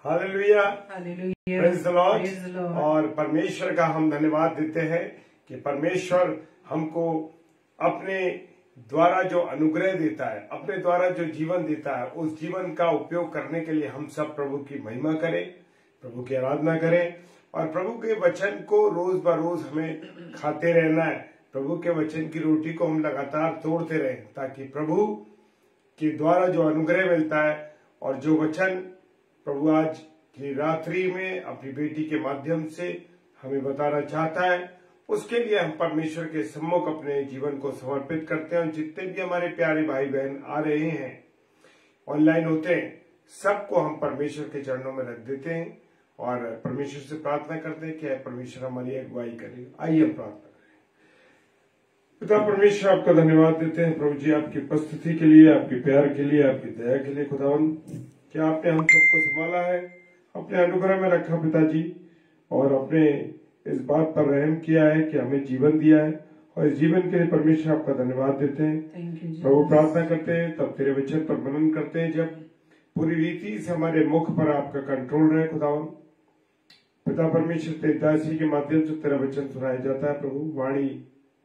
Hallelujah, praise the Lord. और परमेश्वर का हम धन्यवाद देते हैं कि परमेश्वर हमको अपने द्वारा जो अनुग्रह देता है, अपने द्वारा जो जीवन देता है, उस जीवन का उपयोग करने के लिए हम सब प्रभु की महिमा करें, प्रभु की आराधना करें और प्रभु के वचन को रोज ब रोज हमें खाते रहना है। प्रभु के वचन की रोटी को हम लगातार तोड़ते रहें ताकि प्रभु के द्वारा जो अनुग्रह मिलता है और जो वचन प्रभु आज की रात्रि में अपनी बेटी के माध्यम से हमें बताना चाहता है, उसके लिए हम परमेश्वर के सम्मुख अपने जीवन को समर्पित करते हैं। और जितने भी हमारे प्यारे भाई बहन आ रहे हैं, ऑनलाइन होते हैं, सबको हम परमेश्वर के चरणों में रख देते हैं और परमेश्वर से प्रार्थना करते हैं कि परमेश्वर हमारी अगुवाई करे। आइए हम प्रार्थना करें। पिता परमेश्वर, आपका धन्यवाद देते हैं प्रभु जी, आपकी उपस्थिति के लिए, आपके प्यार के लिए, आपकी दया के लिए। खुदावन, क्या आपने हम सबको संभाला है, अपने अनुग्रह में रखा पिताजी, और अपने इस बात पर रहम किया है कि हमें जीवन दिया है, और इस जीवन के लिए परमेश्वर आपका धन्यवाद देते हैं प्रभु। प्रार्थना करते हैं तब तेरे वचन पर मनन करते हैं, जब पूरी रीति से हमारे मुख पर आपका कंट्रोल रहे। खुदावन पिता परमेश्वर, तेरे दासी के माध्यम से तेरा वचन सुनाया जाता है प्रभु, वाणी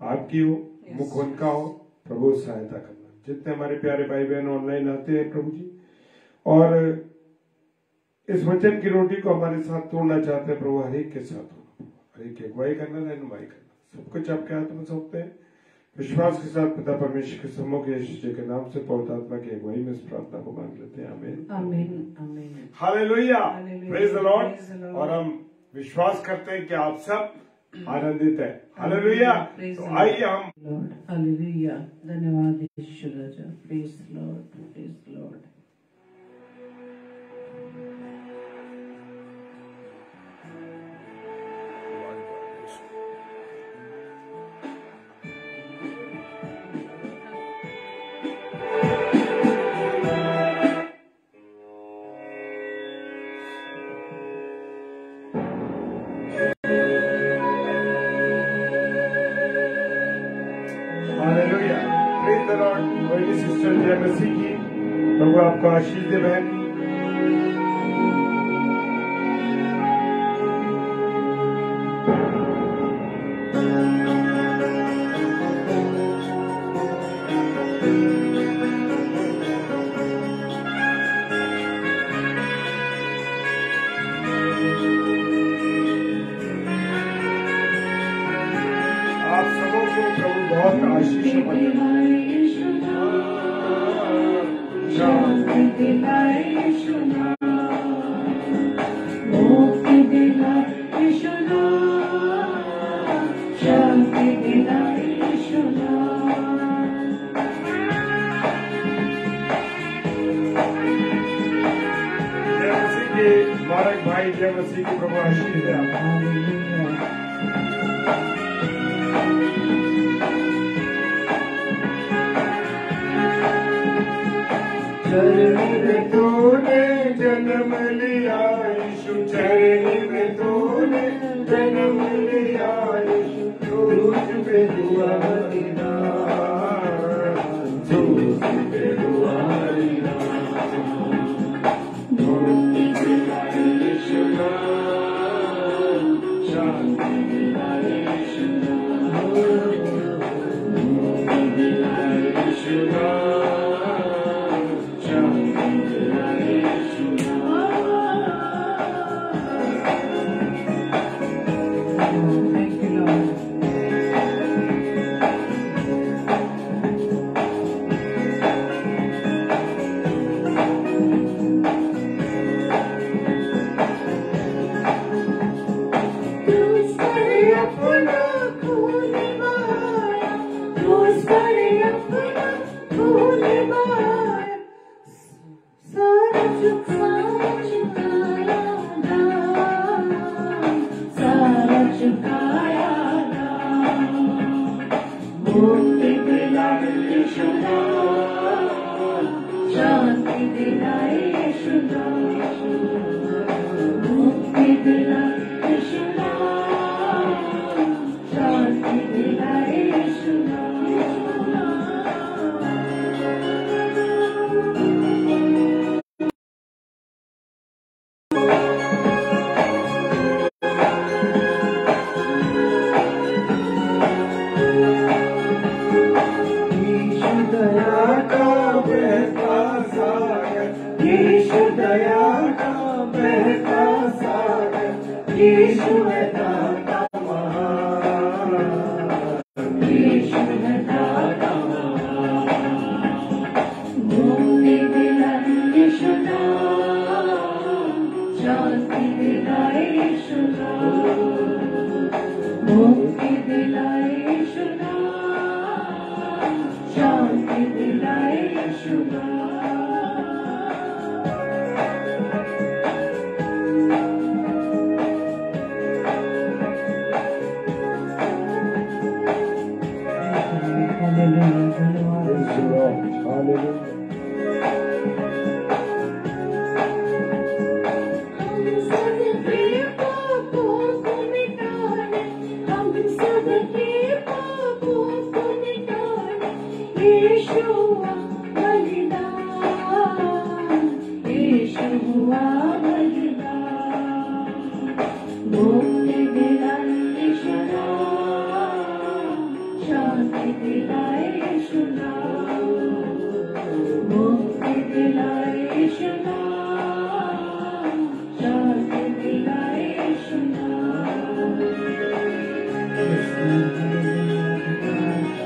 आपकी हो, मुख उनका हो। प्रभु सहायता करना। जितने हमारे प्यारे भाई बहन ऑनलाइन आते हैं प्रभु जी, और इस वचन की रोटी को हमारे साथ तोड़ना चाहते हैं प्रभु, हर एक के साथ होना, हर एक की अगुवाई करना, रहनुमाई करना, सब कुछ आपके हाथ में सौंपते हैं। विश्वास के साथ पिता परमेश्वर के सम्मुख यीशु जी के नाम से पवित्र आत्मा की अगुवाई में इस प्रार्थना को मांग लेते हैं। आमीन, आमीन, आमीन। Hallelujah, praise the Lord. और हम विश्वास करते हैं कि आप सब आनंदित है। हालेलुया। तो आइए हम हालेलुया, धन्यवाद यीशु राजा। Praise the Lord, praise the Lord. Sister जय मसीह की, प्रभु आपको आशीष दे बहन। आप सबों को प्रभु बहुत आशीष दे। मुबारक भाई, जय मसीह की, प्रभु आशीष दे आपको। चरनी में तूने जन्म लिया यीशु, चरनी में तूने जन्म लिया यीशु, तुझ पे हुआ निदान, तुझ पे हुआ निदान, मुक्ति दिलाई यीशु नाम, शांति दिलाई यीशु नाम, मुक्ति दिलाई यीशु नाम।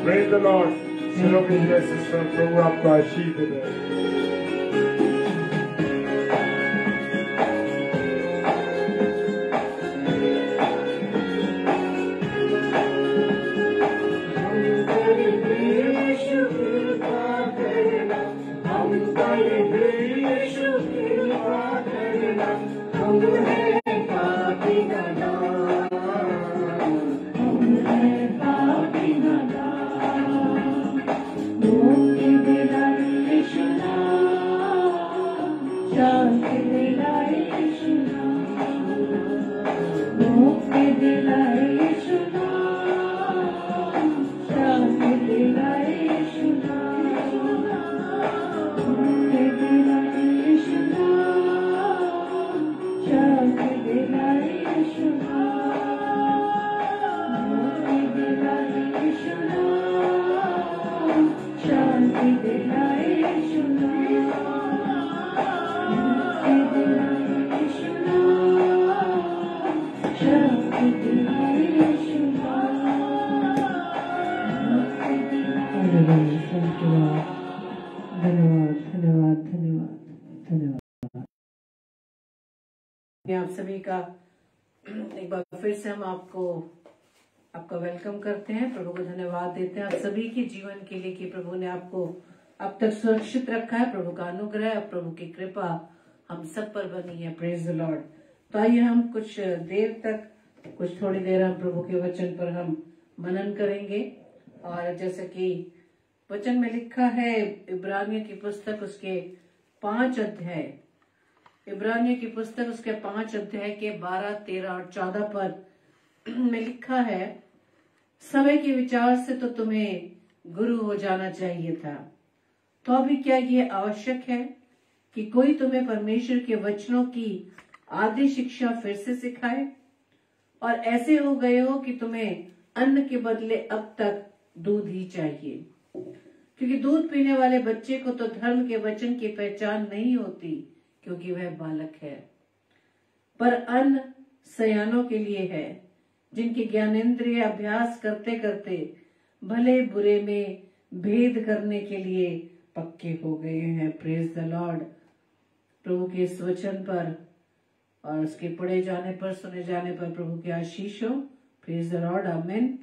Praise the Lord. सिरों की जय सिस्टर, प्रभु आपको आशीष दे। आप सभी का एक बार फिर से हम आपका वेलकम करते हैं। प्रभु को धन्यवाद देते हैं आप सभी के जीवन के लिए कि प्रभु ने आपको अब तक सुरक्षित रखा है। प्रभु का अनुग्रह, प्रभु की कृपा हम सब पर बनी है। Praise the Lord. तो आइए हम कुछ थोड़ी देर हम प्रभु के वचन पर हम मनन करेंगे। और जैसे कि वचन में लिखा है, इब्रानियों की पुस्तक उसके 5 अध्याय, इब्रानियों की पुस्तक उसके 5 अध्याय के 12, 13 और 14 पद में लिखा है, समय के विचार से तो तुम्हें गुरु हो जाना चाहिए था, तो अभी क्या ये आवश्यक है कि कोई तुम्हें परमेश्वर के वचनों की आदि शिक्षा फिर से सिखाए? और ऐसे हो गए हो कि तुम्हें अन्न के बदले अब तक दूध ही चाहिए, क्योंकि दूध पीने वाले बच्चे को तो धर्म के वचन की पहचान नहीं होती, क्योंकि वह बालक है। पर अन्न सयानों के लिए है, जिनके ज्ञानेंद्रिय अभ्यास करते करते भले बुरे में भेद करने के लिए पक्के हो गए हैं। Praise the Lord. प्रभु के इस वचन पर और उसके पढ़े जाने पर, सुने जाने पर प्रभु की आशीष हो। प्रेज द लॉर्ड, आमीन।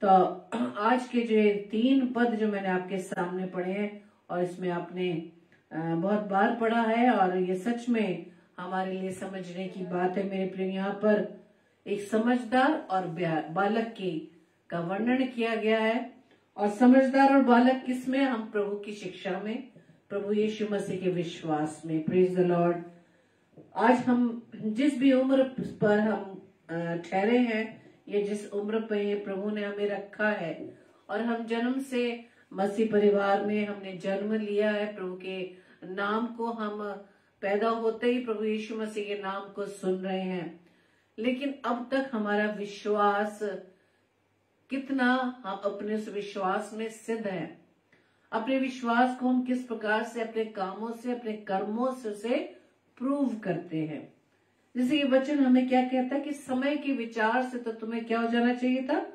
तो आज के जो 3 पद जो मैंने आपके सामने पढ़े हैं, और इसमें आपने बहुत बार पढ़ा है, और ये सच में हमारे लिए समझने की बात है। मेरे प्रिय, यहाँ पर एक समझदार और बालक का वर्णन किया गया है। और समझदार और बालक किसमें? हम प्रभु की शिक्षा में, प्रभु यीशु मसीह के विश्वास में। Praise the Lord. आज हम जिस भी उम्र पर हम ठहरे हैं, या जिस उम्र पे प्रभु ने हमें रखा है, और हम जन्म से मसीह परिवार में हमने जन्म लिया है, प्रभु के नाम को हम पैदा होते ही प्रभु यीशु मसीह के नाम को सुन रहे हैं, लेकिन अब तक हमारा विश्वास कितना, हम अपने उस विश्वास में सिद्ध हैं, अपने विश्वास को हम किस प्रकार से अपने कामों से, अपने कर्मों से उसे प्रूव करते हैं। जैसे ये वचन हमें क्या कहता है कि समय के विचार से तो तुम्हें क्या हो जाना चाहिए था,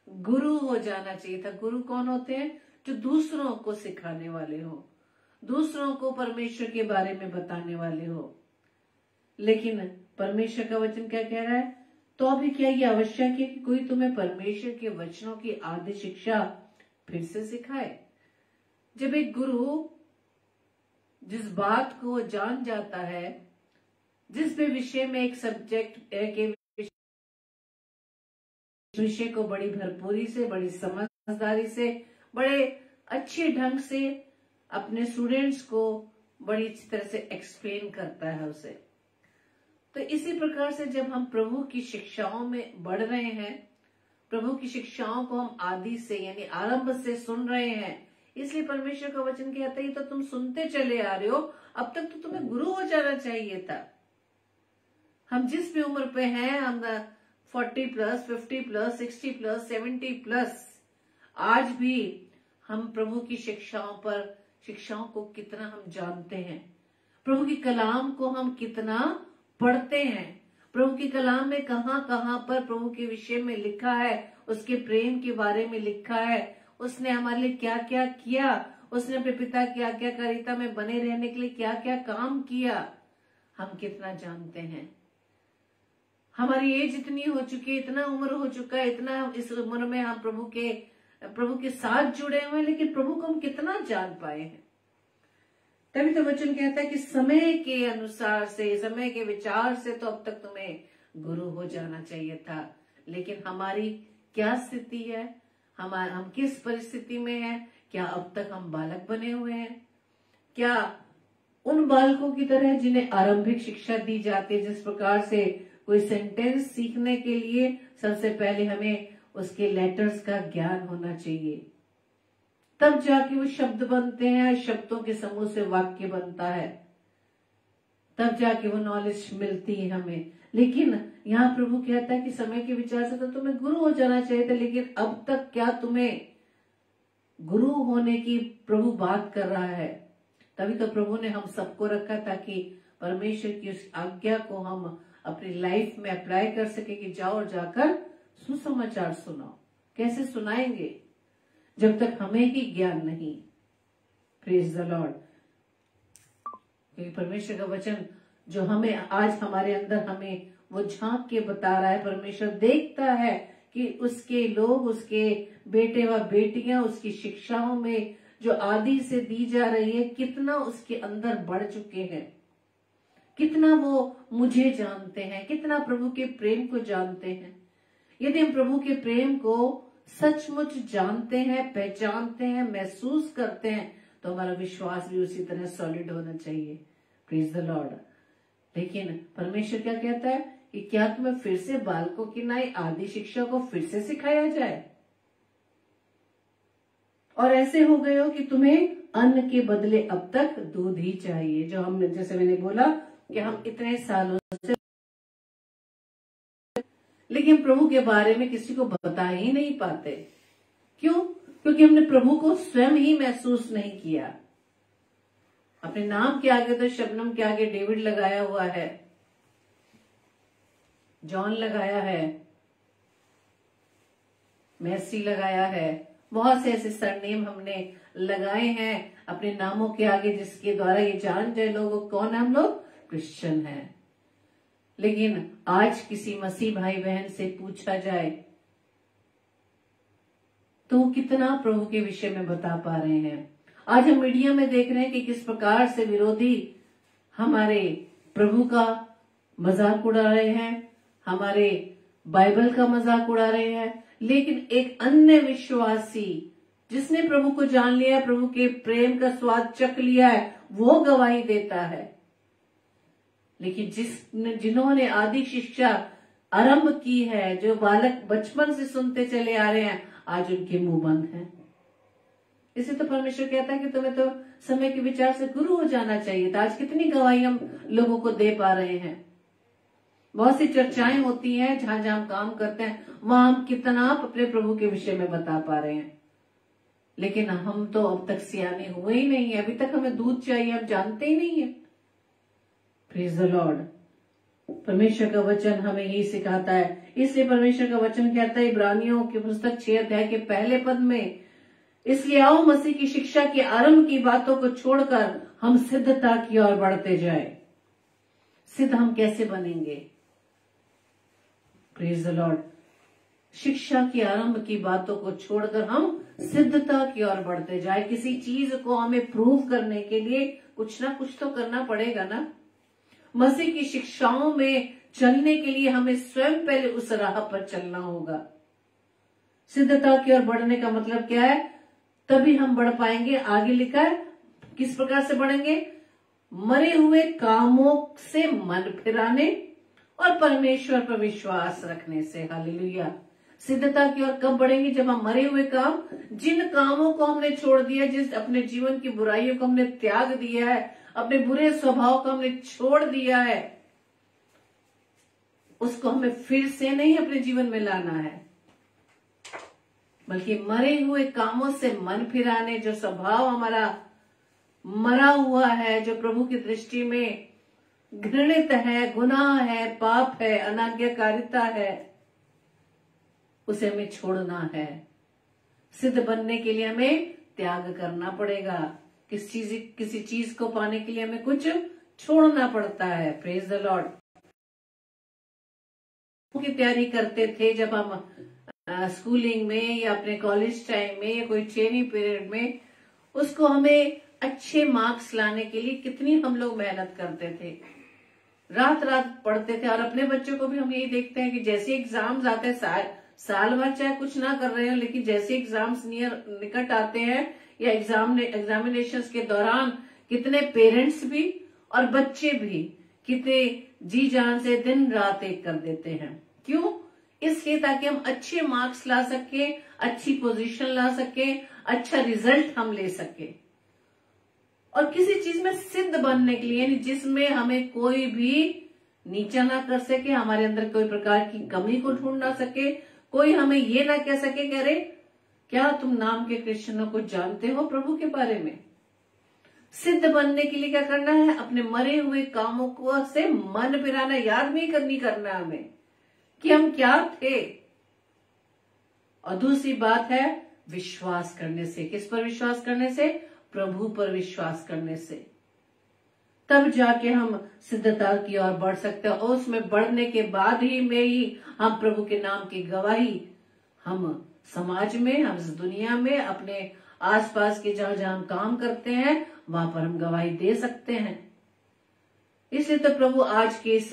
गुरु हो जाना चाहिए था। गुरु कौन होते हैं? जो दूसरों को सिखाने वाले हो, दूसरों को परमेश्वर के बारे में बताने वाले हो। लेकिन परमेश्वर का वचन क्या कह रहा है? तो अभी क्या ये आवश्यक है कि कोई तुम्हें परमेश्वर के वचनों की आदि शिक्षा फिर से सिखाए? जब एक गुरु जिस बात को जान जाता है, जिस भी विषय में एक सब्जेक्ट के विषय को बड़ी भरपूरी से, बड़ी समझदारी से, बड़े अच्छे ढंग से अपने स्टूडेंट्स को बड़ी अच्छी तरह से एक्सप्लेन करता है उसे, तो इसी प्रकार से जब हम प्रभु की शिक्षाओं में बढ़ रहे हैं, प्रभु की शिक्षाओं को हम आदि से यानी आरंभ से सुन रहे हैं, इसलिए परमेश्वर का वचन कहता है तो तुम सुनते चले आ रहे हो, अब तक तो तुम्हें गुरु हो जाना चाहिए था। हम जिस भी उम्र पे हैं, हम 40+, 50+, 60+, 70+, आज भी हम प्रभु की शिक्षाओं को कितना हम जानते हैं, प्रभु की कलाम को हम कितना पढ़ते हैं, प्रभु की कलाम में कहां कहां पर प्रभु के विषय में लिखा है, उसके प्रेम के बारे में लिखा है, उसने हमारे लिए क्या क्या किया, उसने अपने पिता की आज्ञाकारिता में बने रहने के लिए क्या क्या काम किया, हम कितना जानते हैं। हमारी एज इतनी हो चुकी है, इतना उम्र हो चुका है, इतना इस उम्र में हम प्रभु के साथ जुड़े हुए हैं, लेकिन प्रभु को हम कितना जान पाए हैं। तभी तो वचन कहता है कि समय के अनुसार से, समय के विचार से तो अब तक तुम्हें गुरु हो जाना चाहिए था। लेकिन हमारी क्या स्थिति है, हम किस परिस्थिति में हैं? क्या अब तक हम बालक बने हुए हैं? क्या उन बालकों की तरह जिन्हें आरंभिक शिक्षा दी जाती है, जिस प्रकार से कोई सेंटेंस सीखने के लिए सबसे पहले हमें उसके लेटर्स का ज्ञान होना चाहिए, तब जाके वो शब्द बनते हैं, शब्दों के समूह से वाक्य बनता है, तब जाके वो नॉलेज मिलती है हमें। लेकिन यहाँ प्रभु कहता है कि समय के विचार से तो तुम्हें गुरु हो जाना चाहिए था, लेकिन अब तक क्या तुम्हें गुरु होने की प्रभु बात कर रहा है? तभी तो प्रभु ने हम सबको रखा ताकि परमेश्वर की उस आज्ञा को हम अपनी लाइफ में अप्लाई कर सके कि जाओ और जाकर सुसमाचार सुनाओ। कैसे सुनाएंगे जब तक हमें ही ज्ञान नहीं? Praise the Lord. क्योंकि परमेश्वर का वचन जो हमें आज हमारे अंदर हमें वो झांक के बता रहा है, परमेश्वर देखता है कि उसके लोग, उसके बेटे व बेटियां उसकी शिक्षाओं में जो आदि से दी जा रही है, कितना उसके अंदर बढ़ चुके हैं, कितना वो मुझे जानते हैं, कितना प्रभु के प्रेम को जानते हैं। यदि हम प्रभु के प्रेम को सचमुच जानते हैं, पहचानते हैं, महसूस करते हैं, तो हमारा विश्वास भी उसी तरह सॉलिड होना चाहिए। Praise the Lord. लेकिन परमेश्वर क्या कहता है कि क्या तुम्हें फिर से बालकों की नाई आदि शिक्षा को फिर से सिखाया जाए? और ऐसे हो गए हो कि तुम्हें अन्न के बदले अब तक दूध ही चाहिए। जो हमने, जैसे मैंने बोला कि हम इतने सालों से लेकिन प्रभु के बारे में किसी को बता ही नहीं पाते। क्यों? क्योंकि हमने प्रभु को स्वयं ही महसूस नहीं किया। अपने नाम के आगे तो शबनम के आगे डेविड लगाया हुआ है, जॉन लगाया है, मैसी लगाया है, बहुत से ऐसे सरनेम हमने लगाए हैं अपने नामों के आगे, जिसके द्वारा ये जान जाए लोगों कौन हम लोग क्रिश्चियन हैं। लेकिन आज किसी मसीह भाई बहन से पूछा जाए तो वो कितना प्रभु के विषय में बता पा रहे हैं? आज हम मीडिया में देख रहे हैं कि किस प्रकार से विरोधी हमारे प्रभु का मजाक उड़ा रहे हैं, हमारे बाइबल का मजाक उड़ा रहे हैं। लेकिन एक अन्य विश्वासी जिसने प्रभु को जान लिया, प्रभु के प्रेम का स्वाद चख लिया है, वो गवाही देता है। लेकिन जिन्होंने आदि शिक्षा आरंभ की है, जो बालक बचपन से सुनते चले आ रहे हैं, आज उनके मुंह बंद हैं। इसे तो परमेश्वर कहता है कि तुम्हें तो समय के विचार से गुरु हो जाना चाहिए था। आज कितनी गवाही हम लोगों को दे पा रहे हैं। बहुत सी चर्चाएं होती हैं, जहां जहां हम काम करते हैं वहां हम कितना अपने प्रभु के विषय में बता पा रहे हैं, लेकिन हम तो अब तक सियाने हुए ही नहीं है। अभी तक हमें दूध चाहिए, हम जानते ही नहीं है। Praise the Lord. परमेश्वर का वचन हमें यही सिखाता है। इसलिए परमेश्वर का वचन कहता है इब्रानियों की पुस्तक 6 अध्याय के पहले पद में, इसलिए आओ मसीह की शिक्षा के आरंभ की बातों को छोड़कर हम सिद्धता की ओर बढ़ते जाए। सिद्ध हम कैसे बनेंगे? Praise the Lord. शिक्षा के आरंभ की बातों को छोड़कर हम सिद्धता की ओर बढ़ते जाए। किसी चीज को हमें प्रूव करने के लिए कुछ ना कुछ तो करना पड़ेगा ना। मसीह की शिक्षाओं में चलने के लिए हमें स्वयं पहले उस राह पर चलना होगा। सिद्धता की ओर बढ़ने का मतलब क्या है? तभी हम बढ़ पाएंगे। आगे लिखा है किस प्रकार से बढ़ेंगे? मरे हुए कामों से मन फिराने और परमेश्वर पर विश्वास रखने से। हालेलुया। सिद्धता की ओर कब बढ़ेंगे? जब हम मरे हुए काम, जिन कामों को हमने छोड़ दिया, जिस अपने जीवन की बुराइयों को हमने त्याग दिया है, अपने बुरे स्वभाव को हमने छोड़ दिया है, उसको हमें फिर से नहीं अपने जीवन में लाना है, बल्कि मरे हुए कामों से मन फिराने। जो स्वभाव हमारा मरा हुआ है, जो प्रभु की दृष्टि में घृणित है, गुनाह है, पाप है, अनाज्ञाकारिता है, उसे हमें छोड़ना है। सिद्ध बनने के लिए हमें त्याग करना पड़ेगा। किसी चीज को पाने के लिए हमें कुछ छोड़ना पड़ता है। Praise the Lord. की तैयारी करते थे जब हम स्कूलिंग में या अपने कॉलेज टाइम में या कोई ट्रेनिंग पीरियड में, उसको हमें अच्छे मार्क्स लाने के लिए कितनी हम लोग मेहनत करते थे, रात रात पढ़ते थे। और अपने बच्चों को भी हम यही देखते हैं कि जैसे एग्जाम्स आते हैं, साल भर चाहे कुछ ना कर रहे हो, लेकिन जैसे एग्जाम्स निकट आते हैं या एग्जामिनेशंस के दौरान कितने पेरेंट्स भी और बच्चे भी कितने जी जान से दिन रात एक कर देते हैं। क्यों? इसलिए ताकि हम अच्छे मार्क्स ला सके, अच्छी पोजीशन ला सके, अच्छा रिजल्ट हम ले सके। और किसी चीज में सिद्ध बनने के लिए, यानी जिसमें हमें कोई भी नीचा ना कर सके, हमारे अंदर कोई प्रकार की कमी को ढूंढ ना सके, कोई हमें ये ना कह सके कि अरे क्या तुम नाम के क्रिश्चियनों को जानते हो प्रभु के बारे में। सिद्ध बनने के लिए क्या करना है? अपने मरे हुए कामों को से मन फिराना, याद नहीं करना हमें कि हम क्या थे। और दूसरी बात है विश्वास करने से। किस पर विश्वास करने से? प्रभु पर विश्वास करने से। तब जाके हम सिद्धता की ओर बढ़ सकते हैं। और उसमें बढ़ने के बाद ही में ही हम प्रभु के नाम की गवाही हम समाज में, हम इस दुनिया में, अपने आसपास के जहां जहां हम काम करते हैं वहां पर हम गवाही दे सकते हैं। इसलिए तो प्रभु आज के इस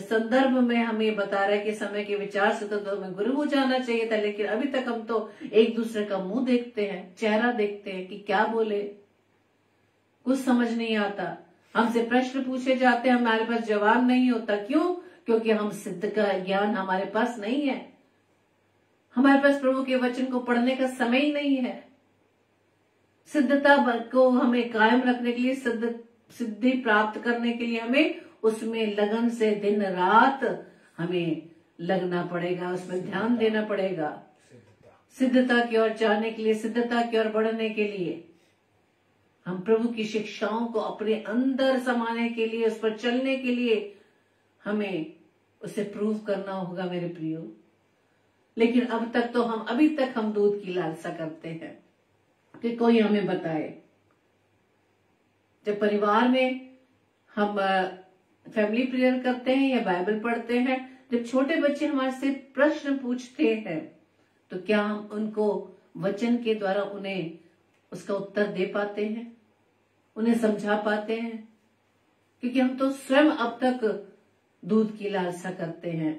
संदर्भ में हमें बता रहा है कि समय के विचार से तो हमें गुरु हो जाना चाहिए था, लेकिन अभी तक हम तो एक दूसरे का मुंह देखते हैं, चेहरा देखते हैं कि क्या बोले, कुछ समझ नहीं आता। हमसे प्रश्न पूछे जाते हैं, हमारे पास जवाब नहीं होता। क्यों? क्योंकि हम सिद्ध का ज्ञान हमारे पास नहीं है। हमारे पास प्रभु के वचन को पढ़ने का समय ही नहीं है। सिद्धता को हमें कायम रखने के लिए, सिद्धि प्राप्त करने के लिए हमें उसमें लगन से दिन रात हमें लगना पड़ेगा, उसमें ध्यान देना पड़ेगा। सिद्धता की ओर जाने के लिए, सिद्धता की ओर बढ़ने के लिए, हम प्रभु की शिक्षाओं को अपने अंदर समाने के लिए, उस पर चलने के लिए हमें उसे प्रूव करना होगा मेरे प्रियो। लेकिन अभी तक हम दूध की लालसा करते हैं कि कोई हमें बताए। जब परिवार में हम फैमिली प्रेयर करते हैं या बाइबल पढ़ते हैं, जब छोटे बच्चे हमारे से प्रश्न पूछते हैं तो क्या हम उनको वचन के द्वारा उन्हें उसका उत्तर दे पाते हैं, उन्हें समझा पाते हैं? क्योंकि हम तो स्वयं अब तक दूध की लालसा करते हैं।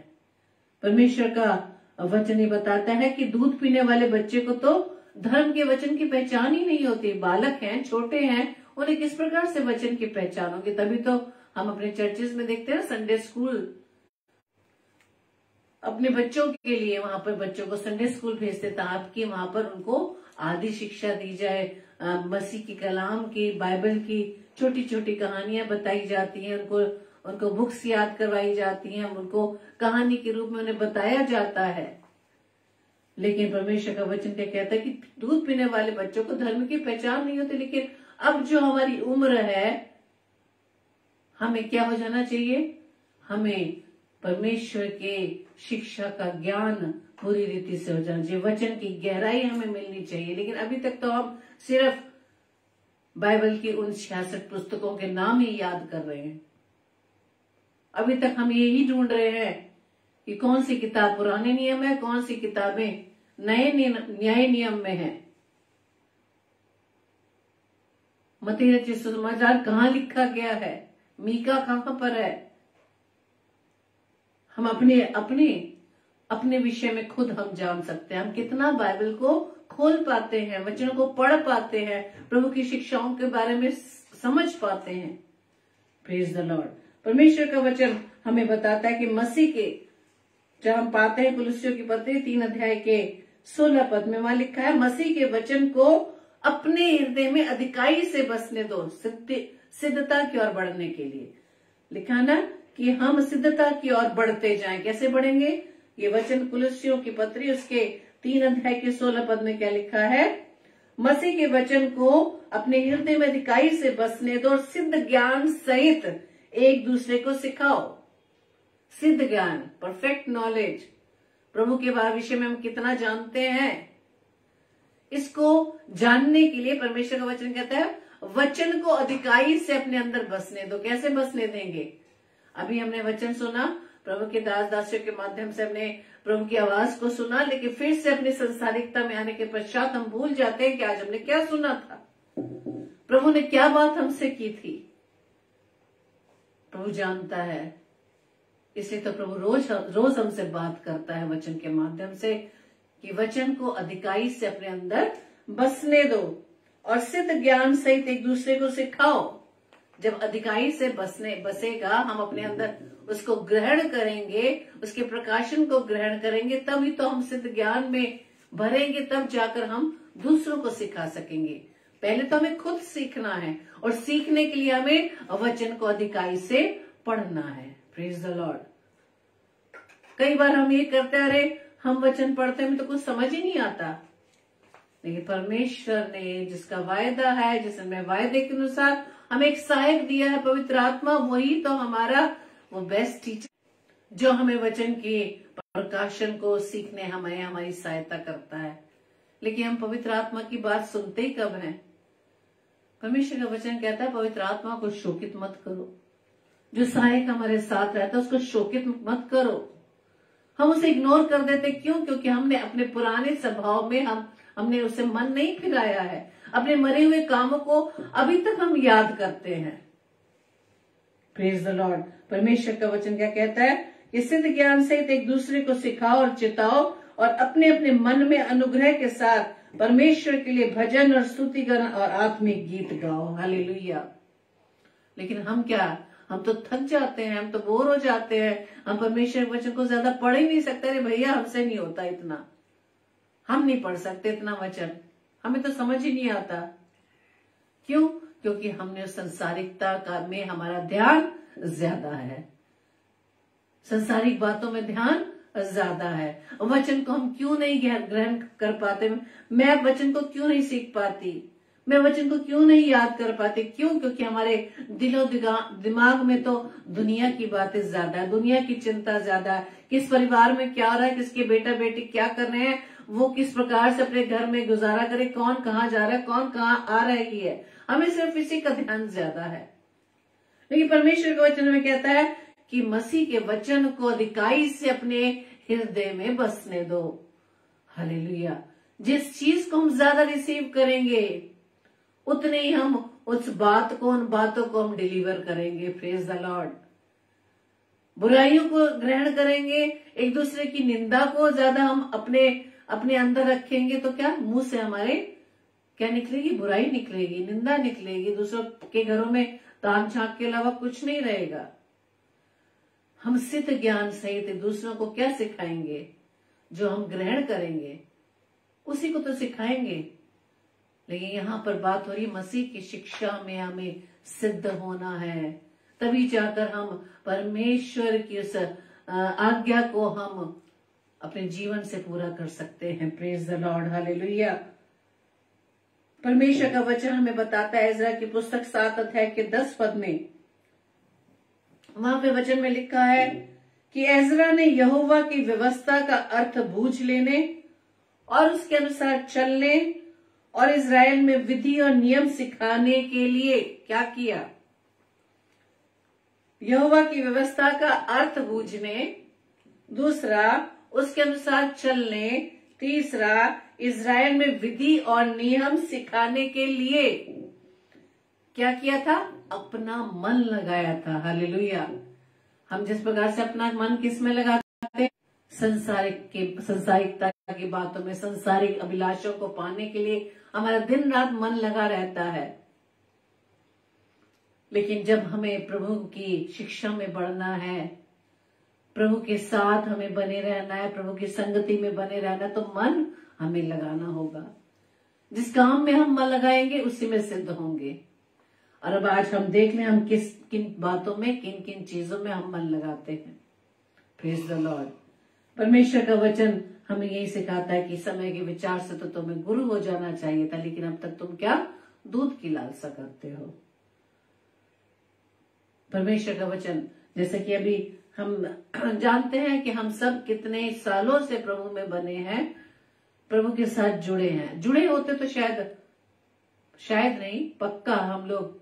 परमेश्वर का वचन ही बताता है कि दूध पीने वाले बच्चे को तो धर्म के वचन की पहचान ही नहीं होती। बालक हैं, छोटे हैं, उन्हें किस प्रकार से वचन की पहचान होगी? तभी तो हम अपने चर्चेस में देखते हैं संडे स्कूल, अपने बच्चों के लिए वहां पर बच्चों को संडे स्कूल भेजते ताकि वहां पर उनको आदि शिक्षा दी जाए, मसीह की कलाम की, बाइबल की छोटी छोटी कहानियां बताई जाती हैं, उनको बुक्स याद करवाई जाती हैं, उनको कहानी के रूप में उन्हें बताया जाता है। लेकिन परमेश्वर का वचन क्या कहता है कि दूध पीने वाले बच्चों को धर्म की पहचान नहीं होती। लेकिन अब जो हमारी उम्र है, हमें क्या हो जाना चाहिए? हमें परमेश्वर के शिक्षा का ज्ञान पूरी रीति से हो जाना चाहिए, वचन की गहराई हमें मिलनी चाहिए। लेकिन अभी तक तो हम सिर्फ बाइबल की उन 66 पुस्तकों के नाम ही याद कर रहे हैं। अभी तक हम यही ढूंढ रहे हैं कि कौन सी किताब पुराने नियम है, कौन सी किताबें नए न्याय नियम में है। मत्ती रचित सुसमाचार कहाँ लिखा गया है, मीका कहाँ पर है। हम अपने विषय में खुद हम जान सकते हैं, हम कितना बाइबल को खोल पाते हैं, वचनों को पढ़ पाते हैं, प्रभु की शिक्षाओं के बारे में समझ पाते हैं। Praise the Lord. परमेश्वर का वचन हमें बताता है कि मसीह के, जब हम पाते हैं कुलुस्सियों की पत्री 3 अध्याय के 16 पद में, वहां लिखा है, मसीह के वचन को अपने हृदय में अधिकाई से बसने दो, सिद्धता की ओर बढ़ने के लिए। लिखा ना कि हम सिद्धता की ओर बढ़ते जाएं। कैसे बढ़ेंगे? ये वचन कुलुस्सियों की पत्री उसके 3 अध्याय के 16 पद में क्या लिखा है? मसीह के वचन को अपने हृदय में अधिकाई से बसने दो और सिद्ध ज्ञान सहित एक दूसरे को सिखाओ। सिद्ध ज्ञान, परफेक्ट नॉलेज, प्रभु के विषय में हम कितना जानते हैं, इसको जानने के लिए परमेश्वर का वचन कहता है वचन को अधिकाई से अपने अंदर बसने दो। कैसे बसने देंगे? अभी हमने वचन सुना, प्रभु के दास दासियों के माध्यम से हमने प्रभु की आवाज को सुना, लेकिन फिर से अपनी संसारिकता में आने के पश्चात हम भूल जाते हैं कि आज हमने क्या सुना था, प्रभु ने क्या बात हमसे की थी। प्रभु जानता है, इसलिए तो प्रभु रोज हमसे बात करता है वचन के माध्यम से कि वचन को अधिकाई से अपने अंदर बसने दो और सिद्ध ज्ञान सहित एक दूसरे को सिखाओ। जब अधिकाई से बसेगा, हम अपने अंदर उसको ग्रहण करेंगे, उसके प्रकाशन को ग्रहण करेंगे, तभी तो हम सिद्ध ज्ञान में भरेंगे, तब जाकर हम दूसरों को सिखा सकेंगे। पहले तो हमें खुद सीखना है और सीखने के लिए हमें वचन को अधिकाई से पढ़ना है। Praise the Lord. कई बार हम ये करते हैं, अरे हम वचन पढ़ते हैं तो कुछ समझ ही नहीं आता। लेकिन परमेश्वर ने जिसका वायदा है, जिसने वायदे के अनुसार हमें एक सहायक दिया है, पवित्र आत्मा, वही तो हमारा वो बेस्ट टीचर, जो हमें वचन के प्रकाशन को सीखने हमारी सहायता करता है। लेकिन हम पवित्र आत्मा की बात सुनते ही कब हैं? परमेश्वर का वचन कहता है पवित्र आत्मा को शोकित मत करो। जो सहायक हमारे साथ रहता है उसको शोकित मत करो। हम उसे इग्नोर कर देते, क्यों? क्योंकि हमने अपने पुराने स्वभाव में हमने उसे मन नहीं फिराया है। अपने मरे हुए कामों को अभी तक हम याद करते हैं। Praise the Lord. परमेश्वर का वचन क्या कहता है कि सिद्ध ज्ञान सहित एक दूसरे को सिखाओ और चिताओ और अपने अपने मन में अनुग्रह के साथ परमेश्वर के लिए भजन और स्तुति गान और आत्मिक गीत गाओ। हालेलुया। लेकिन हम तो थक जाते हैं, हम तो बोर हो जाते हैं, हम परमेश्वर के वचन को ज्यादा पढ़ ही नहीं सकते। अरे भैया, हमसे नहीं होता इतना, हम नहीं पढ़ सकते इतना वचन, हमें तो समझ ही नहीं आता। क्यों? क्योंकि हमने संसारिकता में हमारा ध्यान ज्यादा है, संसारिक बातों में ध्यान ज्यादा है। वचन को हम क्यों नहीं ग्रहण कर पाते? मैं वचन को क्यों नहीं सीख पाती? मैं वचन को क्यों नहीं याद कर पाती? क्यों? क्योंकि हमारे दिलो दिमाग में तो दुनिया की बातें ज्यादा है, दुनिया की चिंता ज्यादा है। किस परिवार में क्या हो रहा है, किसके बेटा बेटी क्या कर रहे हैं, वो किस प्रकार से अपने घर में गुजारा करे, कौन कहाँ जा रहा है, कौन कहाँ आ रही है, हमें सिर्फ इसी का ध्यान ज्यादा है। लेकिन परमेश्वर के वचन में कहता है कि मसीह के वचन को अधिकाई से अपने हृदय में बसने दो। हालेलुया। जिस चीज को हम ज्यादा रिसीव करेंगे, उतने ही हम उन बातों को हम डिलीवर करेंगे। Praise the Lord. बुराइयों को ग्रहण करेंगे, एक दूसरे की निंदा को ज्यादा हम अपने अंदर रखेंगे, तो क्या मुंह से हमारे क्या निकलेगी? बुराई निकलेगी, निंदा निकलेगी, दूसरों के घरों में ताक झांक के अलावा कुछ नहीं रहेगा। हम सिद्ध ज्ञान सहित दूसरों को क्या सिखाएंगे? जो हम ग्रहण करेंगे उसी को तो सिखाएंगे। लेकिन यहाँ पर बात हो रही मसीह की शिक्षा में हमें सिद्ध होना है, तभी जाकर हम परमेश्वर की उस आज्ञा को हम अपने जीवन से पूरा कर सकते हैं। Praise the Lord, hallelujah. परमेश्वर का वचन हमें बताता है इज़रा की पुस्तक 7 अध्याय के 10 पद में, वहां पे वचन में लिखा है कि एजरा ने यहोवा की व्यवस्था का अर्थ बूझ लेने और उसके अनुसार चलने और इज़राइल में विधि और नियम सिखाने के लिए क्या किया? यहोवा की व्यवस्था का अर्थ बूझने, दूसरा उसके अनुसार चलने, तीसरा इज़राइल में विधि और नियम सिखाने के लिए क्या किया था? अपना मन लगाया था। हालेलुया। हम जिस प्रकार से अपना मन किस में लगाते हैं? संसारिकता की बातों में, संसारिक अभिलाषों को पाने के लिए हमारा दिन रात मन लगा रहता है। लेकिन जब हमें प्रभु की शिक्षा में बढ़ना है, प्रभु के साथ हमें बने रहना है, प्रभु की संगति में बने रहना है, तो मन हमें लगाना होगा। जिस काम में हम मन लगाएंगे उसी में सिद्ध होंगे। और अब आज हम देख लें हम किन बातों में, किन किन चीजों में हम मन लगाते हैं। Praise the Lord. परमेश्वर का वचन हमें यही सिखाता है कि समय के विचार से तो तुम्हें गुरु हो जाना चाहिए था, लेकिन अब तक तुम क्या दूध की लालसा करते हो। परमेश्वर का वचन, जैसे कि अभी हम जानते हैं कि हम सब कितने सालों से प्रभु में बने हैं, प्रभु के साथ जुड़े हैं। जुड़े होते तो शायद नहीं, पक्का हम लोग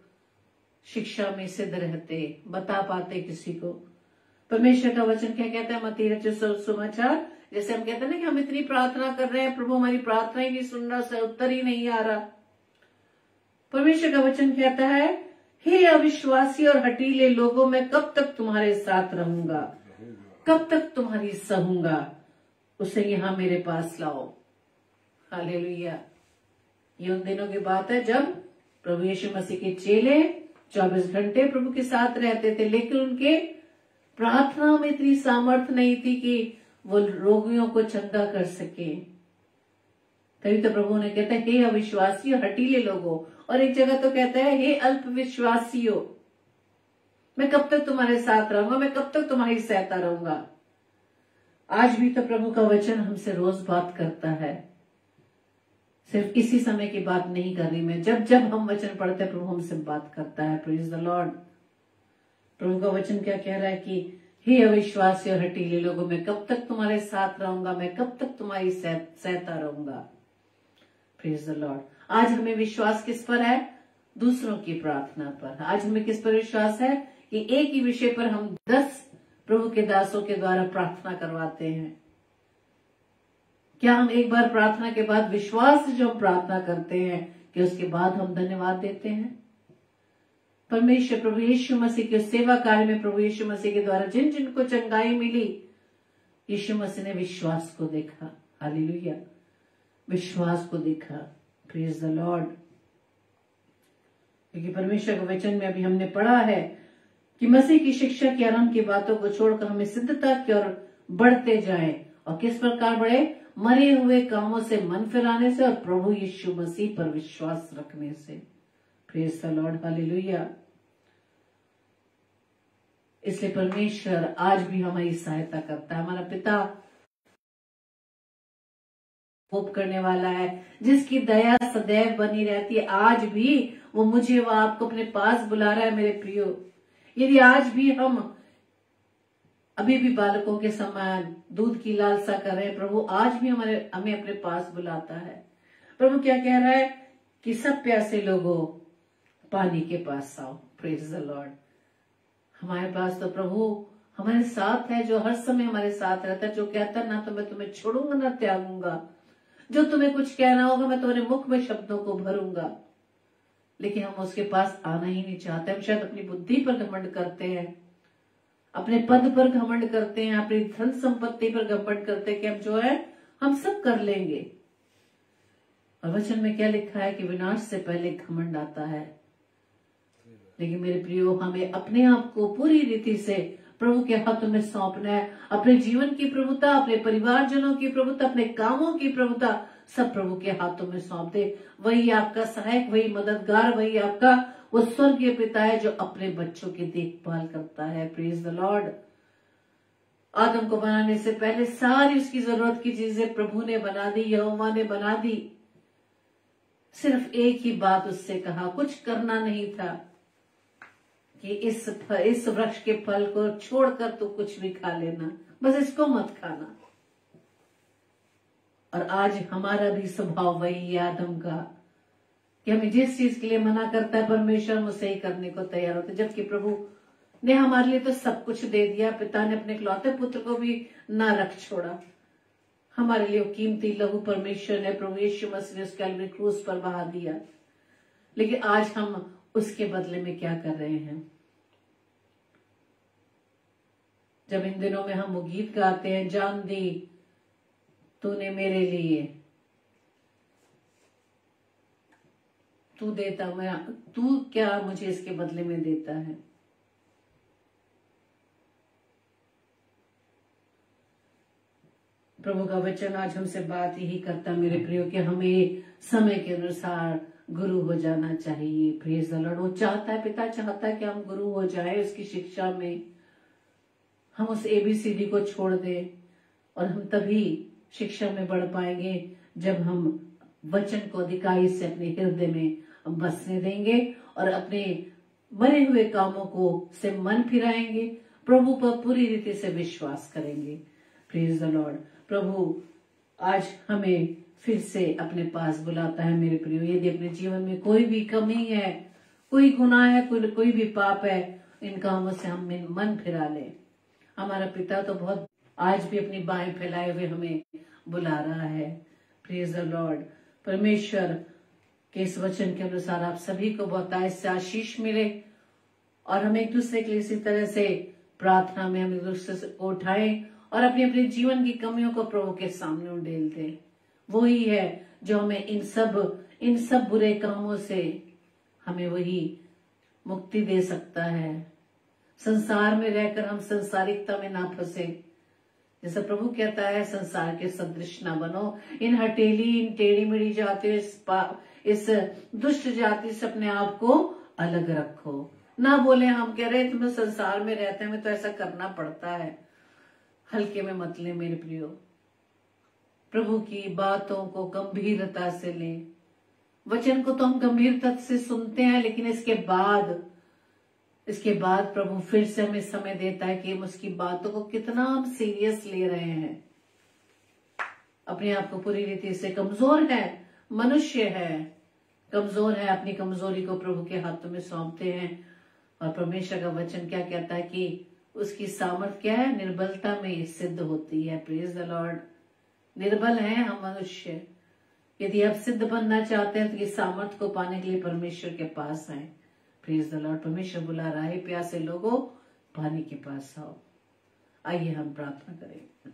शिक्षा में सिद्ध रहते, बता पाते किसी को। परमेश्वर का वचन क्या कहता है? मत्ती रचित सुसमाचार, जैसे हम कहते हैं ना कि हम इतनी प्रार्थना कर रहे हैं, प्रभु हमारी प्रार्थना ही नहीं सुन रहा, से उत्तर ही नहीं आ रहा। परमेश्वर का वचन कहता है, हे अविश्वासी और हठीले लोगों, मैं कब तक तुम्हारे साथ रहूंगा, कब तक तुम्हारी सहूंगा, उसे यहां मेरे पास लाओ। हालेलुया। ये उन दिनों की बात है जब प्रभु यीशु मसीह के चेले 24 घंटे प्रभु के साथ रहते थे, लेकिन उनके प्रार्थना में इतनी सामर्थ्य नहीं थी कि वो रोगियों को चंगा कर सके। तभी तो प्रभु ने कहता है, हे अविश्वासी और हठीले लोगों, और एक जगह तो कहता है, हे अल्पविश्वासियों, मैं कब तक तुम्हारे साथ रहूंगा, मैं कब तक तुम्हारी सहायता रहूंगा। आज भी तो प्रभु का वचन हमसे रोज बात करता है। सिर्फ इसी समय की बात नहीं कर रही मैं, जब जब हम वचन पढ़ते हैं प्रभु हमसे बात करता है। Praise the Lord. प्रभु का वचन क्या कह रहा है कि हे अविश्वासी और हठीले लोगों, मैं कब तक तुम्हारे साथ रहूंगा, मैं कब तक तुम्हारी सहायता रहूंगा। Praise the Lord. आज हमें विश्वास किस पर है? दूसरों की प्रार्थना पर। आज हमें किस पर विश्वास है? कि एक ही विषय पर हम 10 प्रभु के दासों के द्वारा प्रार्थना करवाते हैं। क्या हम एक बार प्रार्थना के बाद विश्वास से जो हम प्रार्थना करते हैं कि उसके बाद हम धन्यवाद देते हैं? परमेश्वर प्रभु यीशु मसीह के सेवा कार्य में प्रभु यीशु मसीह के द्वारा जिन जिन को चंगाई मिली, यीशु मसीह ने विश्वास को देखा। हालेलुया। विश्वास को देखा। Praise the Lord. क्योंकि परमेश्वर के वचन में अभी हमने पढ़ा है कि मसीह की शिक्षा की आरंभ की बातों को छोड़कर हमें सिद्धता की ओर बढ़ते जाएं। और किस प्रकार बढ़े? मरे हुए कामों से मन फिराने से और प्रभु यीशु मसीह पर विश्वास रखने से। Praise the Lord. हालेलुया। इसलिए परमेश्वर आज भी हमारी सहायता करता है। हमारा पिता होप करने वाला है, जिसकी दया सदैव बनी रहती है। आज भी वो मुझे व आपको अपने पास बुला रहा है। मेरे प्रियो, यदि आज भी हम अभी भी बालकों के समान दूध की लालसा कर रहे हैं, प्रभु आज भी हमें अपने पास बुलाता है। प्रभु क्या कह रहा है कि सब प्यासे लोगों पानी के पास आओ। Praise the Lord. हमारे पास तो प्रभु हमारे साथ है, जो हर समय हमारे साथ रहता है, जो कहता है ना तो मैं तुम्हें छोड़ूंगा ना त्यागूंगा, जो तुम्हें कुछ कहना होगा मैं तुम्हारे मुख में शब्दों को भरूंगा। लेकिन हम उसके पास आना ही नहीं चाहते। हम शायद अपनी बुद्धि पर घमंड करते हैं, अपने पद पर घमंड करते हैं, अपनी धन संपत्ति पर घमंड करते हैं कि हम जो है हम सब कर लेंगे। और वचन में क्या लिखा है कि विनाश से पहले घमंड आता है। लेकिन मेरे प्रियो, हमें अपने आप को पूरी रीति से प्रभु के हाथ में सौंपना है। अपने जीवन की प्रभुता, अपने परिवारजनों की प्रभुता, अपने कामों की प्रभुता सब प्रभु के हाथों में सौंप दे। वही आपका सहायक, वही मददगार, वही आपका वो स्वर्गीय पिता है जो अपने बच्चों की देखभाल करता है। Praise the Lord. आदम को बनाने से पहले सारी उसकी जरूरत की चीजें प्रभु ने बना दी, यहोवा ने बना दी। सिर्फ एक ही बात उससे कहा, कुछ करना नहीं था कि इस वृक्ष के फल को छोड़कर तू कुछ भी खा लेना, बस इसको मत खाना। और आज हमारा भी स्वभाव वही है आदम का कि हमें जिस चीज के लिए मना करता है परमेश्वर, हम उसे ही करने को तैयार होते, जबकि प्रभु ने हमारे लिए तो सब कुछ दे दिया। पिता ने अपने इकलौते पुत्र को भी ना रख छोड़ा। हमारे लिए कीमती लहू परमेश्वर ने, प्रभु यीशु मसीह ने उस कैलवरी क्रूस पर बहा दिया। लेकिन आज हम उसके बदले में क्या कर रहे हैं? जब इन दिनों में हम वो गीत गाते हैं, जान दी तूने मेरे लिए, तू देता, मैं तू क्या मुझे इसके बदले में देता है? प्रभु का वचन आज हमसे बात यही करता मेरे प्रियो कि हमें समय के अनुसार गुरु हो जाना चाहिए। Praise the Lord. वो चाहता है, पिता चाहता है कि हम गुरु हो जाए उसकी शिक्षा में, हम उस ABCD को छोड़ दें और हम तभी शिक्षा में बढ़ पाएंगे जब हम वचन को अधिकाई से अपने हृदय में बसने देंगे और अपने मरे हुए कामों को से मन फिराएंगे, प्रभु पर पूरी रीति से विश्वास करेंगे। Praise the Lord. प्रभु आज हमें फिर से अपने पास बुलाता है मेरे प्रियो। यदि अपने जीवन में कोई भी कमी है, कोई गुनाह है, कोई भी पाप है, इन कामों से हम मन फिरा ले। हमारा पिता तो बहुत आज भी अपनी बाहें फैलाए हुए हमें बुला रहा है। Praise the Lord. परमेश्वर के इस वचन के अनुसार आप सभी को बहुत से आशीष मिले और हम एक दूसरे के लिए इसी तरह से प्रार्थना में हम एक दूसरे को उठाएं और अपने अपने जीवन की कमियों को प्रभु के सामने उंडेल दें। वो ही है जो हमें इन सब बुरे कामों से हमें वही मुक्ति दे सकता है। संसार में रहकर हम संसारिकता में ना फंसे। जैसा प्रभु कहता है, संसार के सदृश ना बनो, इन हटेली, इन टेढ़ी मेढ़ी जातियों, इस दुष्ट जाति से अपने आप को अलग रखो। ना बोले हम कह रहे तुम्हें संसार में रहते हैं, हमें तो ऐसा करना पड़ता है। हल्के में मत ले मेरे प्रियो। प्रभु की बातों को गंभीरता से ले। वचन को तो हम गंभीरता से सुनते हैं, लेकिन इसके बाद प्रभु फिर से हमें समय देता है कि हम उसकी बातों को कितना हम सीरियस ले रहे हैं। अपने आप को पूरी रीति से कमजोर है, मनुष्य है, कमजोर है, अपनी कमजोरी को प्रभु के हाथों में सौंपते हैं। और परमेश्वर का वचन क्या कहता है कि उसकी सामर्थ क्या है? निर्बलता में सिद्ध होती है। Praise the Lord. निर्बल है हम मनुष्य। यदि आप सिद्ध बनना चाहते हैं तो ये सामर्थ को पाने के लिए परमेश्वर के पास आए। Praise the Lord. परमेश्वर बुला रहा है, प्यासे लोगों पानी के पास आओ। आइए हम प्रार्थना करें।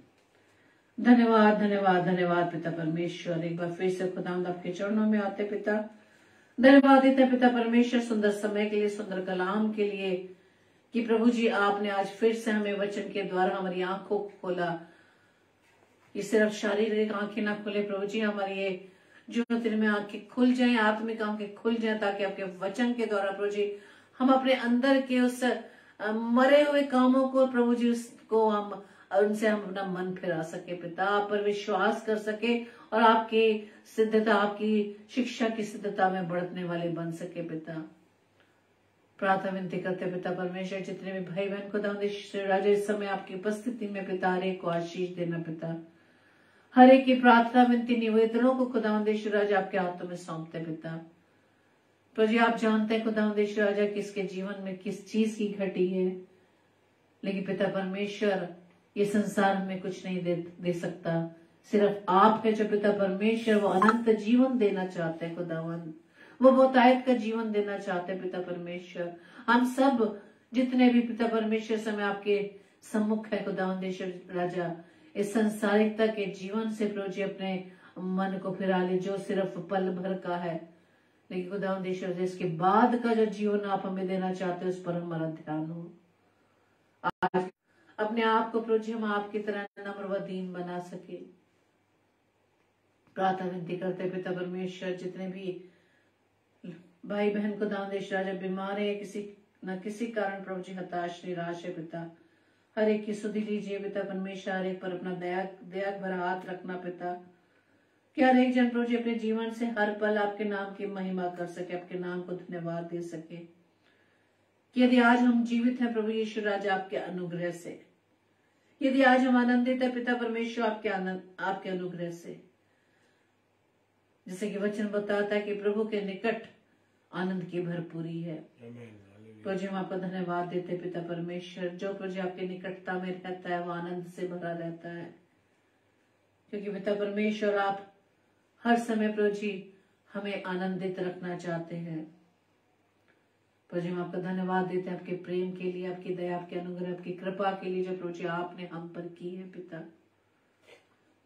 धन्यवाद धन्यवाद धन्यवाद पिता परमेश्वर। एक बार फिर से खुदावंद आपके चरणों में आते पिता। धन्यवाद देते पिता परमेश्वर सुंदर समय के लिए, सुंदर कलाम के लिए कि प्रभु जी आपने आज फिर से हमें वचन के द्वारा हमारी आंखों को खोला। ये सिर्फ शारीरिक आंखें ना खोले प्रभु जी, हमारी ये ज्योतिर्मय में आंखें खुल जाएं, आत्मिक आंखें खुल जाएं, ताकि आपके वचन के द्वारा प्रभु जी हम अपने अंदर के उस मरे हुए कामों को प्रभु जी उसको हम उनसे हम अपना मन फिरा सके पिता, आप पर विश्वास कर सके और आपकी सिद्धता, आपकी शिक्षा की सिद्धता में बढ़ने वाले बन सके पिता। प्रार्थना विनती करते पिता परमेश्वर, जितने भी भाई बहन को राजा इस समय आपकी उपस्थिति में पिता हर एक को आशीष देना पिता। हर एक की प्रार्थना विनती निवेदनों को खुदावंदेश्वर राजा आपके हाथों में सौंपते पिता। प्रभु जी आप जानते हैं खुदावंदेश्वर राजा किसके जीवन में किस चीज की घटी है, लेकिन पिता परमेश्वर ये संसार में कुछ नहीं दे सकता। सिर्फ आप है जो पिता परमेश्वर वो अनंत जीवन देना चाहते हैं खुदावंद, वो बहुतायत का जीवन देना चाहते हैं पिता परमेश्वर। हम सब जितने भी पिता परमेश्वर समय आपके सम्मुख है खुदावंदेश्वर राजा, इस संसारिकता के जीवन से प्रभु जी अपने मन को फिरा ले जो सिर्फ पल भर का है, लेकिन खुदावंदेश्वर इसके बाद का जो जीवन आप हमें देना चाहते हैं उस पर हमारा ध्यान हो। आज अपने आप को प्रभु जी हम आपकी तरह नम्र व दीन बना सके। प्रार्थना विनती करते पिता परमेश्वर, जितने भी भाई बहन को दान देश राजा बीमार है, किसी न किसी कारण प्रभु जी हताश निराश है पिता, हर एक की सुधि लीजिए पिता परमेश्वर, हर एक पर अपना दया भरा हाथ रखना पिता, कि हर एक जन प्रभु जी अपने जीवन से हर पल आपके नाम की महिमा कर सके, आपके नाम को धन्यवाद दे सके। कि यदि आज हम जीवित हैं प्रभु यीशु राजा आपके अनुग्रह से, यदि आज हम आनंदित है पिता परमेश्वर आपके अनुग्रह से, जैसे कि वचन बताता है कि प्रभु के निकट आनंद की भरपूरी है। प्रभु जी हम आपका धन्यवाद देते पिता परमेश्वर, जो प्रभु जी आपके निकटता में रहता है वो आनंद से भरा रहता है, क्योंकि पिता परमेश्वर आप हर समय प्रभु जी हमें आनंदित रखना चाहते हैं। प्रभु जी हम आपका धन्यवाद देते हैं आपके प्रेम के लिए, आपकी दया, आपके अनुग्रह, आपकी कृपा के लिए जो प्रभु जी आपने हम पर की है पिता।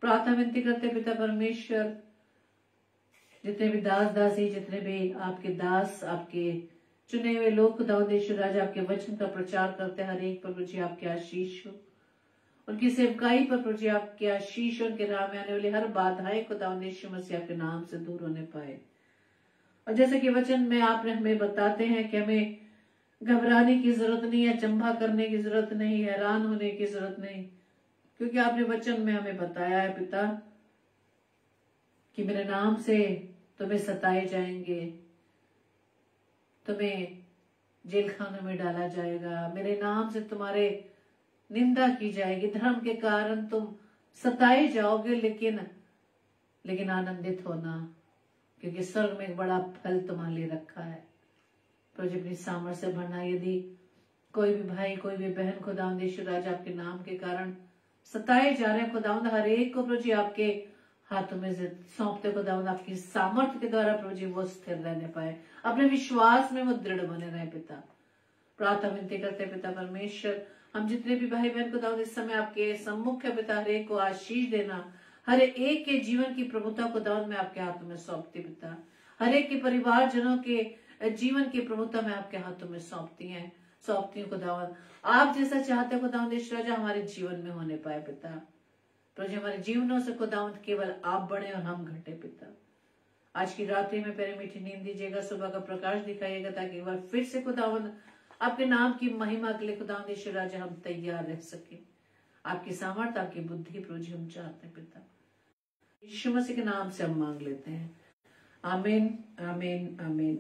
प्रार्थना विनती करते पिता परमेश्वर, जितने भी दास दासी, जितने भी आपके दास, आपके चुने हुए लोग खुदावंद यीशु राजा आपके वचन का प्रचार करते, हर एक पर प्रभु जी आपके आशीष हो, उनकी सेवकाई पर प्रभु जी आपके आशीष, उनके राह में आने वाली हर बाधाएं खुदावंद यीशु मसीह आपके नाम से दूर होने पाए। और जैसे कि वचन में आपने हमें बताते हैं कि हमें घबराने की जरूरत नहीं है, चंबा करने की जरूरत नहीं, हैरान होने की जरूरत नहीं, क्योंकि आपने वचन में हमें बताया है पिता कि मेरे नाम से तुम्हें सताए जाएंगे, तुम्हें जेल खानों में डाला जाएगा, मेरे नाम से तुम्हारे निंदा की जाएगी, धर्म के कारण तुम सताए जाओगे, लेकिन आनंदित होना, क्योंकि स्वर्ग में एक बड़ा फल तुम्हारे लिए रखा है। प्रभु अपनी सामर्थ्य से भरना। यदि कोई भी भाई, कोई भी बहन खुदावंद यीशु राजा आपके नाम के कारण सताए जा रहे हैं, खुदावंद हर एक को प्रभु जी आपके हाथों में सौंपते, खुदावंद आपकी सामर्थ्य के द्वारा प्रभु जी वो स्थिर रहने पाए, अपने विश्वास में वो दृढ़ बने रहे पिता। प्रार्थना विनती करते पिता परमेश्वर, हम जितने भी भाई बहन खुदावंद इस समय आपके सम्मुख है पिता, हर एक को आशीष देना, हर एक के जीवन की प्रभुता खुदावंद मैं आपके हाथों में सौंपती पिता, हर एक के परिवार जनों के जीवन की प्रभुता मैं आपके हाथों में सौंपती हूँ खुदावंद। आप जैसा चाहते हो खुदावंद यीशु राजा हमारे जीवन में होने पाए पिता। प्रभु हमारे जीवनों से खुदावंद केवल आप बढ़े और हम घटे पिता। आज की रात्रि में पहले मीठी नींद दीजिएगा, सुबह का प्रकाश दिखाइएगा, ताकि एक बार फिर से खुदावंद आपके नाम की महिमा के लिए खुदावंद यीशु राजा हम तैयार रह सके। आपकी सामर्थ्य, आपकी बुद्धि प्रभु जी हम चाहते हैं पिता, यीशु मसीह के नाम से हम मांग लेते हैं, आमीन आमीन आमीन।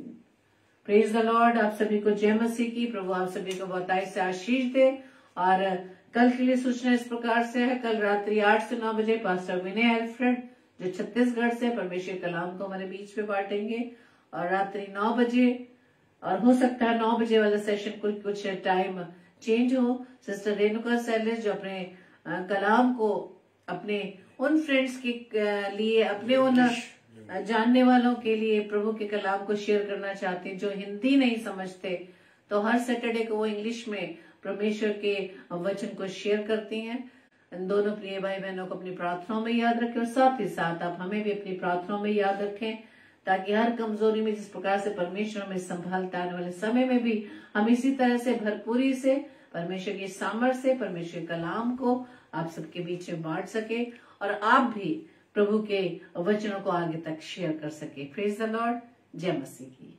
Praise the Lord. आप सभी को जय मसीह की। प्रभु आप सभी को बहुतायत से आशीष दे। और कल के लिए सूचना इस प्रकार से है, कल रात्रि 8 से 9 बजे पास्टर विनय एल्फ्रेड जो छत्तीसगढ़ से परमेश्वर कलाम को हमारे बीच में बांटेंगे, और रात्रि 9 बजे, और हो सकता है 9 बजे वाला सेशन कुछ टाइम चेंज हो। सिस्टर रेणुका सैलेस जो अपने कलाम को अपने उन फ्रेंड्स के लिए, अपने उन जानने वालों के लिए प्रभु के कलाम को शेयर करना चाहते हैं जो हिंदी नहीं समझते, तो हर सैटरडे को वो इंग्लिश में परमेश्वर के वचन को शेयर करती हैं। इन दोनों प्रिय भाई बहनों को अपनी प्रार्थनाओं में याद रखें, और साथ ही साथ आप हमें भी अपनी प्रार्थनाओं में याद रखें, ताकि हर कमजोरी में जिस प्रकार से परमेश्वर हमें संभालता आने वाले समय में भी हम इसी तरह से भरपूरी से परमेश्वर की सामर्थ्य से परमेश्वर कलाम को आप सबके बीच में बांट सके, और आप भी प्रभु के वचनों को आगे तक शेयर कर सके। Praise the Lord. जय मसीह की।